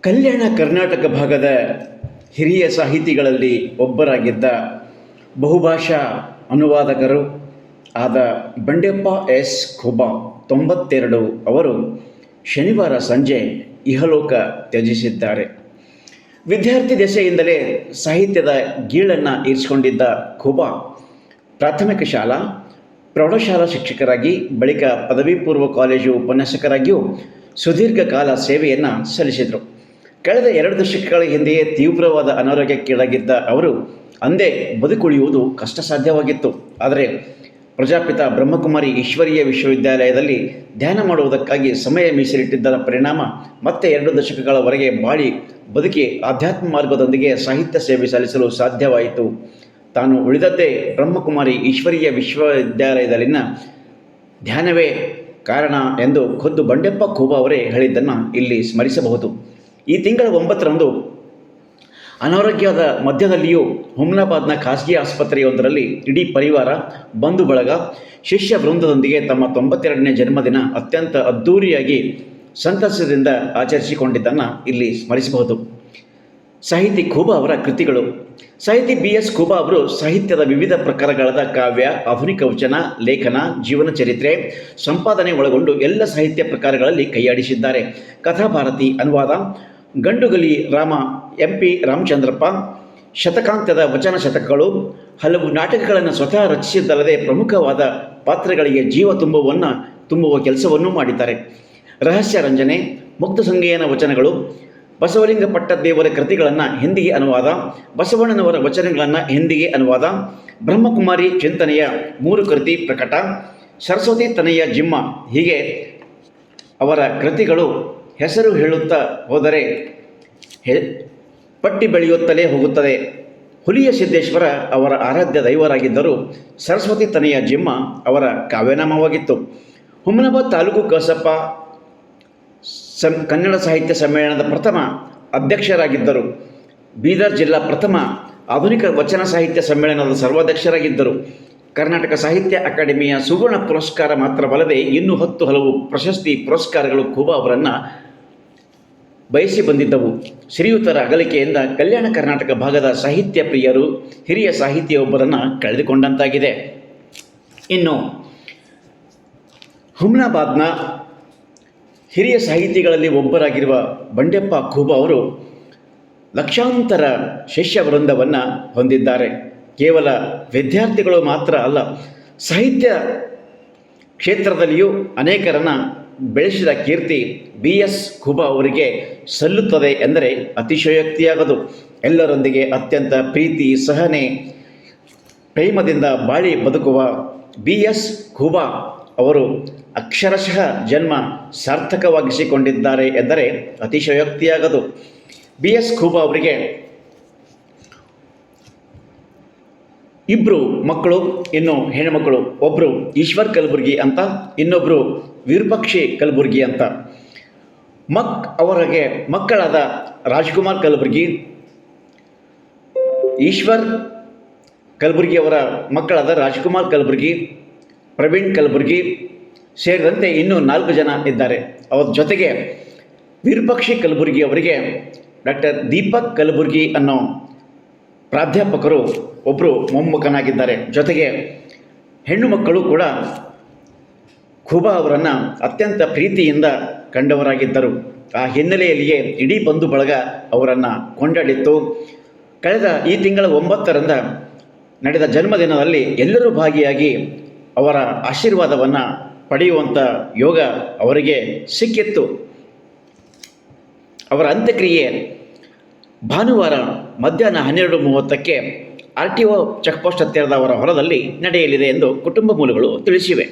ಕಲ್ಯಾಣ ಕರ್ನಾಟಕ ಭಾಗದ ಹಿರಿಯ ಸಾಹಿತಿಗಳಲ್ಲಿ ಒಬ್ಬರಾಗಿದ್ದ ಬಹುಭಾಷಾ ಅನುವಾದಕರು ಆದ ಬಂಡೆಪ್ಪ ಎಸ್ ಖೂಬಾ 92 ಅವರು ಶನಿವಾರ ಸಂಜೆ ಇಹಲೋಕ ತ್ಯಜಿಸಿದ್ದಾರೆ. ವಿದ್ಯಾರ್ಥಿ ದೆಸೆಯಿಂದಲೇ ಸಾಹಿತ್ಯದ ಗೀಳನ್ನು ಇರಿಸಿಕೊಂಡಿದ್ದ ಖೂಬಾ ಪ್ರಾಥಮಿಕ ಶಾಲಾ ಪ್ರೌಢಶಾಲಾ ಶಿಕ್ಷಕರಾಗಿ ಬಳಿಕ ಪದವಿ ಪೂರ್ವ ಕಾಲೇಜು ಉಪನ್ಯಾಸಕರಾಗಿಯೂ ಸುದೀರ್ಘ ಕಾಲ ಸೇವೆಯನ್ನು ಸಲ್ಲಿಸಿದರು. ಕಳೆದ 2 ದಶಕಗಳ ಹಿಂದೆಯೇ ತೀವ್ರವಾದ ಅನಾರೋಗ್ಯಕ್ಕೀಡಾಗಿದ್ದ ಅವರು ಅಂದೇ ಬದುಕುಳಿಯುವುದು ಕಷ್ಟ ಸಾಧ್ಯವಾಗಿತ್ತು. ಆದರೆ ಪ್ರಜಾಪಿತ ಬ್ರಹ್ಮಕುಮಾರಿ ಈಶ್ವರೀಯ ವಿಶ್ವವಿದ್ಯಾಲಯದಲ್ಲಿ ಧ್ಯಾನ ಮಾಡುವುದಕ್ಕಾಗಿ ಸಮಯ ಮೀಸಲಿಟ್ಟಿದ್ದರ ಪರಿಣಾಮ ಮತ್ತೆ 2 ದಶಕಗಳವರೆಗೆ ಬಾಳಿ ಬದುಕಿ ಆಧ್ಯಾತ್ಮ ಮಾರ್ಗದೊಂದಿಗೆ ಸಾಹಿತ್ಯ ಸೇವೆ ಸಲ್ಲಿಸಲು ಸಾಧ್ಯವಾಯಿತು. ತಾನು ಉಳಿದದ್ದೇ ಬ್ರಹ್ಮಕುಮಾರಿ ಈಶ್ವರೀಯ ವಿಶ್ವವಿದ್ಯಾಲಯದಲ್ಲಿನ ಧ್ಯಾನವೇ ಕಾರಣ ಎಂದು ಖುದ್ದು ಬಂಡೆಪ್ಪ ಖೂಬಾ ಅವರೇ ಹೇಳಿದ್ದನ್ನು ಇಲ್ಲಿ ಸ್ಮರಿಸಬಹುದು. ಈ ತಿಂಗಳ 9ರಂದು ಅನಾರೋಗ್ಯದ ಮಧ್ಯದಲ್ಲಿಯೂ ಹುಮ್ನಾಬಾದ್ನ ಖಾಸಗಿ ಆಸ್ಪತ್ರೆಯೊಂದರಲ್ಲಿ ಇಡೀ ಪರಿವಾರ, ಬಂಧು ಬಳಗ, ಶಿಷ್ಯ ವೃಂದದೊಂದಿಗೆ ತಮ್ಮ 92ನೇ ಜನ್ಮದಿನ ಅತ್ಯಂತ ಅದ್ಧೂರಿಯಾಗಿ ಸಂತಸದಿಂದ ಆಚರಿಸಿಕೊಂಡಿದ್ದನ್ನು ಇಲ್ಲಿ ಸ್ಮರಿಸಬಹುದು. ಸಾಹಿತಿ ಖೂಬಾ ಅವರ ಕೃತಿಗಳು. ಸಾಹಿತಿ BS ಖೂಬಾ ಅವರು ಸಾಹಿತ್ಯದ ವಿವಿಧ ಪ್ರಕಾರಗಳಾದ ಕಾವ್ಯ, ಆಧುನಿಕ ವಚನ, ಲೇಖನ, ಜೀವನ ಚರಿತ್ರೆ, ಸಂಪಾದನೆ ಒಳಗೊಂಡು ಎಲ್ಲ ಸಾಹಿತ್ಯ ಪ್ರಕಾರಗಳಲ್ಲಿ ಕೈಯಾಡಿಸಿದ್ದಾರೆ. ಕಥಾಭಾರತಿ ಅನುವಾದ, ಗಂಡುಗಲಿ ರಾಮ MP ರಾಮಚಂದ್ರಪ್ಪ, ಶತಕಾಂತ್ಯದ ವಚನ ಶತಕಗಳು, ಹಲವು ನಾಟಕಗಳನ್ನು ಸ್ವತಃ ರಚಿಸಿದ್ದಲ್ಲದೆ ಪ್ರಮುಖವಾದ ಪಾತ್ರಗಳಿಗೆ ಜೀವ ತುಂಬುವ ಕೆಲಸವನ್ನೂ ಮಾಡಿದ್ದಾರೆ. ರಹಸ್ಯ ರಂಜನೆ, ಮುಕ್ತ ಸಂಗೀಯನ ವಚನಗಳು, ಬಸವಲಿಂಗ ಪಟ್ಟದೇವರ ಕೃತಿಗಳನ್ನು ಹಿಂದಿಗೆ ಅನುವಾದ, ಬಸವಣ್ಣನವರ ವಚನಗಳನ್ನು ಹಿಂದಿಗೆ ಅನುವಾದ, ಬ್ರಹ್ಮಕುಮಾರಿ ಚಿಂತನೆಯ 3 ಕೃತಿ ಪ್ರಕಟ, ಸರಸ್ವತಿ ತನಯ ಜಿಮ್ಮ, ಹೀಗೆ ಅವರ ಕೃತಿಗಳು ಹೆಸರು ಹೇಳುತ್ತಾ ಹೋದರೆ ಪಟ್ಟಿ ಬೆಳೆಯುತ್ತಲೇ ಹೋಗುತ್ತದೆ. ಹುಲಿಯ ಸಿದ್ದೇಶ್ವರ ಅವರ ಆರಾಧ್ಯ ದೈವರಾಗಿದ್ದರೂ ಸರಸ್ವತಿ ತನಯ ಜಿಮ್ಮ ಅವರ ಕಾವ್ಯನಾಮವಾಗಿತ್ತು. ಹುಮ್ನಾಬಾದ್ ತಾಲೂಕು ಕಸಪ ಕನ್ನಡ ಸಾಹಿತ್ಯ ಸಮ್ಮೇಳನದ ಪ್ರಥಮ ಅಧ್ಯಕ್ಷರಾಗಿದ್ದರು. ಬೀದರ್ ಜಿಲ್ಲಾ ಪ್ರಥಮ ಆಧುನಿಕ ವಚನ ಸಾಹಿತ್ಯ ಸಮ್ಮೇಳನದ ಸರ್ವಾಧ್ಯಕ್ಷರಾಗಿದ್ದರು. ಕರ್ನಾಟಕ ಸಾಹಿತ್ಯ ಅಕಾಡೆಮಿಯ ಸುವರ್ಣ ಪುರಸ್ಕಾರ ಮಾತ್ರವಲ್ಲದೆ ಇನ್ನೂ 10 ಹಲವು ಪ್ರಶಸ್ತಿ ಪುರಸ್ಕಾರಗಳು ಖೂಬಾ ಅವರನ್ನು ಬಯಸಿ ಬಂದಿದ್ದವು. ಶ್ರೀಯುತರ ಅಗಲಿಕೆಯಿಂದ ಕಲ್ಯಾಣ ಕರ್ನಾಟಕ ಭಾಗದ ಸಾಹಿತ್ಯ ಪ್ರಿಯರು, ಹಿರಿಯ ಸಾಹಿತಿಯೊಬ್ಬರನ್ನು ಕಳೆದುಕೊಂಡಂತಾಗಿದೆ. ಇನ್ನು ಹುಮ್ನಾಬಾದ್ನ ಹಿರಿಯ ಸಾಹಿತಿಗಳಲ್ಲಿ ಒಬ್ಬರಾಗಿರುವ ಬಂಡೆಪ್ಪ ಖೂಬಾ ಅವರು ಲಕ್ಷಾಂತರ ಶಿಷ್ಯ ವೃಂದವನ್ನು ಹೊಂದಿದ್ದಾರೆ. ಕೇವಲ ವಿದ್ಯಾರ್ಥಿಗಳು ಮಾತ್ರ ಅಲ್ಲ, ಸಾಹಿತ್ಯ ಕ್ಷೇತ್ರದಲ್ಲಿಯೂ ಅನೇಕರನ್ನು ಬೆಳೆಸಿದ ಕೀರ್ತಿ BS ಖೂಬಾ ಅವರಿಗೆ ಸಲ್ಲುತ್ತದೆ ಎಂದರೆ ಅತಿಶಯೋಕ್ತಿಯಾಗದು. ಎಲ್ಲರೊಂದಿಗೆ ಅತ್ಯಂತ ಪ್ರೀತಿ, ಸಹನೆ, ಪ್ರೇಮದಿಂದ ಬಾಳಿ ಬದುಕುವ BS ಖೂಬಾ ಅವರು ಅಕ್ಷರಶಃ ಜನ್ಮ ಸಾರ್ಥಕವಾಗಿಸಿಕೊಂಡಿದ್ದಾರೆ ಎಂದರೆ ಅತಿಶಯೋಕ್ತಿಯಾಗದು. BS ಖೂಬಾ ಅವರಿಗೆ 2 ಮಕ್ಕಳು, ಇನ್ನು ಹೆಣ್ಣುಮಕ್ಕಳು. ಒಬ್ಬರು ಈಶ್ವರ್ ಕಲಬುರ್ಗಿ ಅಂತ, ಇನ್ನೊಬ್ಬರು ವಿರೂಪಾಕ್ಷಿ ಕಲಬುರ್ಗಿ ಅಂತ. ಅವರಿಗೆ ಮಕ್ಕಳಾದ ರಾಜ್ಕುಮಾರ್ ಕಲಬುರ್ಗಿ, ಈಶ್ವರ್ ಕಲಬುರ್ಗಿ ಅವರ ಮಕ್ಕಳಾದ ರಾಜ್ಕುಮಾರ್ ಕಲಬುರ್ಗಿ, ಪ್ರವೀಣ್ ಕಲಬುರ್ಗಿ ಸೇರಿದಂತೆ ಇನ್ನೂ 4 ಜನ ಇದ್ದಾರೆ. ಅವರ ಜೊತೆಗೆ ವಿರೂಪಾಕ್ಷಿ ಕಲಬುರ್ಗಿ ಅವರಿಗೆ ಡಾಕ್ಟರ್ ದೀಪಕ್ ಕಲಬುರ್ಗಿ ಅನ್ನೋ ಪ್ರಾಧ್ಯಾಪಕರು ಒಬ್ಬರು ಮೊಮ್ಮಗನಾಗಿದ್ದಾರೆ. ಜೊತೆಗೆ ಹೆಣ್ಣು ಮಕ್ಕಳು ಕೂಡ ಖೂಬಾ ಅವರನ್ನು ಅತ್ಯಂತ ಪ್ರೀತಿಯಿಂದ ಕಂಡವರಾಗಿದ್ದರು. ಆ ಹಿನ್ನೆಲೆಯಲ್ಲಿಯೇ ಇಡೀ ಬಂಧು ಬಳಗ ಅವರನ್ನು ಕೊಂಡಾಡಿತ್ತು. ಕಳೆದ ಈ ತಿಂಗಳ 9ರಂದು ನಡೆದ ಜನ್ಮದಿನದಲ್ಲಿ ಎಲ್ಲರೂ ಭಾಗಿಯಾಗಿ ಅವರ ಆಶೀರ್ವಾದವನ್ನು ಪಡೆಯುವಂಥ ಯೋಗ ಅವರಿಗೆ ಸಿಕ್ಕಿತ್ತು. ಅವರ ಅಂತ್ಯಕ್ರಿಯೆ ಭಾನುವಾರ ಮಧ್ಯಾಹ್ನ 12:30ಕ್ಕೆ RTO ಚೆಕ್ಪೋಸ್ಟ್ ಹತ್ತಿರದ ಅವರ ಹೊಲದಲ್ಲಿ ನಡೆಯಲಿದೆ ಎಂದು ಕುಟುಂಬ ಮೂಲಗಳು ತಿಳಿಸಿವೆ.